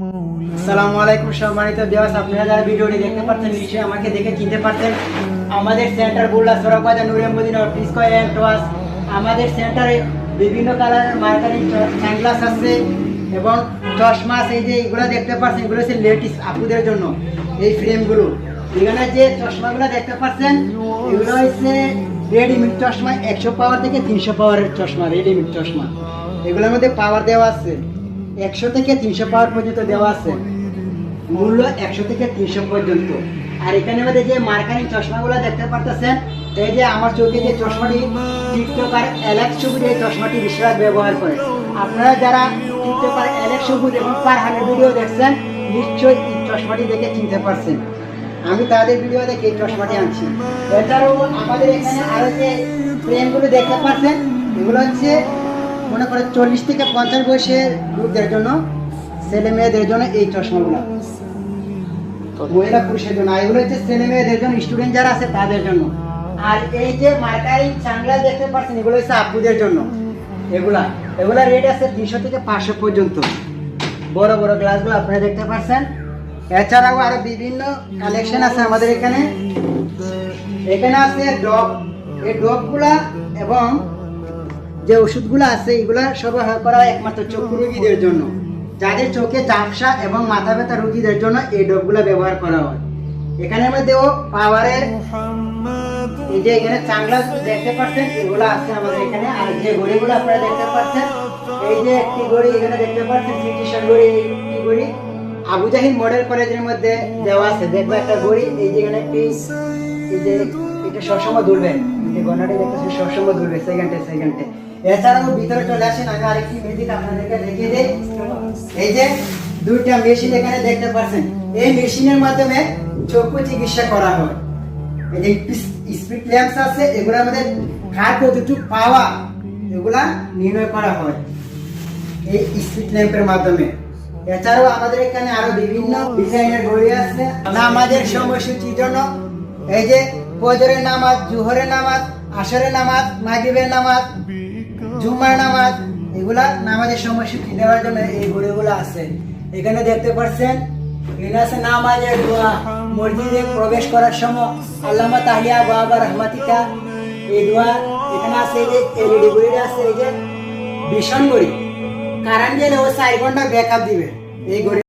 আসসালামু আলাইকুম সম্মানিত ভিউয়ার্স, আপনারা যারা ভিডিওটি দেখতে পাচ্ছেন নিশ্চয়ই আমাকে দেখে চিনতে পারছেন। আমাদের সেন্টার বুল্লা সড়ক বাজার নূরে মদিনা অফিস স্কয়ার এন্ড টওয়ার্স। আমাদের সেন্টারে বিভিন্ন কালারের মার্কারিং সানগ্লাস আছে এবং চশমা আছে। এই যে এগুলো দেখতে পাচ্ছেন, এগুলো হচ্ছে লেডিস আপুদের জন্য। এই ফ্রেমগুলো, এখানে যে চশমাগুলো দেখতে পাচ্ছেন এগুলো হচ্ছে রেডিমেড চশমা। 100 পাওয়ার থেকে 300 পাওয়ারের চশমা, রেডিমেড চশমা। এগুলোর মধ্যে পাওয়ার দেওয়া আছে 100 থেকে 300 পাওয়ার পর্যন্ত দেওয়া আছে। মূল্য 100 থেকে 300 পর্যন্ত। আর এখানে মধ্যে যে মার্কারিং চশমাগুলো দেখতে পারতেছেন, এই যে আমার চোখে যে চশমাটি টিকটকার অ্যালেক্স সবুজ এই চশমাটি বেশিরভাগ ব্যবহার করে। আপনারা যারা টিকটকার অ্যালেক্স সবুজ এবং ফারহানের ভিডিও দেখছেন নিশ্চয়ই এই চশমাটি দেখে চিনতে পারছেন। আমি তাদের ভিডিও দেখে এই চশমাটি আনছি। এছাড়াও আমাদের এখানে আরো যে ফ্রেমগুলো দেখতে পাচ্ছেন এগুলো হচ্ছে মনে করে 40 থেকে 50 বয়সের লোকদের জন্য, ছেলে মেয়েদের জন্য এই চশমাগুলো, মহিলা পুরুষের জন্য। এগুলো হচ্ছে ছেলে মেয়েদের জন্য, স্টুডেন্ট যারা আছে তাদের জন্য। আর এই যে মার্কারিং সানগ্লাস দেখতে পাচ্ছেন এগুলো হচ্ছে আপুদের জন্য। এগুলা রেট আছে 300 থেকে 500 পর্যন্ত। বড় বড় গ্লাসগুলো আপনারা দেখতে পাচ্ছেন। এছাড়াও আরো বিভিন্ন কালেকশন আছে আমাদের এখানে। এখানে আছে ড্রপ। এই ড্রপগুলা এবং যে ওষুধগুলো আছে এগুলা সরবরাহ করা হয় একমাত্র চক্ষু রোগীদের জন্য। যাদের চোখে ঝাপসা এবং মাথা ব্যথা রোগীদের জন্য এই ড্রপগুলো ব্যবহার করা হয়। এখানে মধ্যেও পাওয়ারের এই যে এখানে সানগ্লাস দেখতে পাচ্ছেন এগুলো আছে আমাদের এখানে। আর যে ঘড়িগুলো আপনারা দেখতে পাচ্ছেন, এই যে একটি ঘড়ি এখানে দেখতে পাচ্ছেন সিটিশন ঘড়ি। একটি ঘড়ি আবু জাহিল মডেল কলেজের মধ্যে দেওয়া আছে। দেখবো একটা ঘড়ি, এই যে এখানে এই যে এটা সবসময় দুলবে, যে গণাটি দেখতেছেন সবসময় দুলবে সেকেন্ডে। এছাড়াও ভিতরে চলে আসেন, আমি আরেকটি ম্যাজিক আপনাদেরকে দেখিয়ে দিই। এই যে দুইটা মেশিন এখানে দেখতে পাচ্ছেন, এই মেশিনের মাধ্যমে চক্ষু চিকিৎসা করা হয়। এই যে স্পিড ল্যাম্পস আছে, এগুলোর মধ্যে কার কতটুকু পাওয়া এগুলা নির্ণয় করা হয় এই স্পিড ল্যাম্পের মাধ্যমে। এছাড়াও আমাদের এখানে আরো বিভিন্ন ডিজাইনের ঘড়ি আছে। আমাদের সময়সূচির জন্য এই যে ফজরের নামাজ, জোহরের নামাজ, আসরের নামাজ, মাগরিবের নামাজ, জুমার নামাজ, এগুলা নামাজের সময়সূচি দেওয়ার জন্য এই ঘড়িগুলো আছে। এখানে দেখতে পাচ্ছেন এখানে আছে নামাজের দোয়া। মসজিদে প্রবেশ করার সময় আল্লামা তাহিয়া বাবা রহমাতিকা, এই দোয়া এখানে আছে। এই যে এলইডি ঘড়িটা আছে, এই যে ভীষণ ঘড়ি, কারেন্ট গেলে ও 4 ঘন্টা ব্যাকআপ দিবে এই ঘড়ি।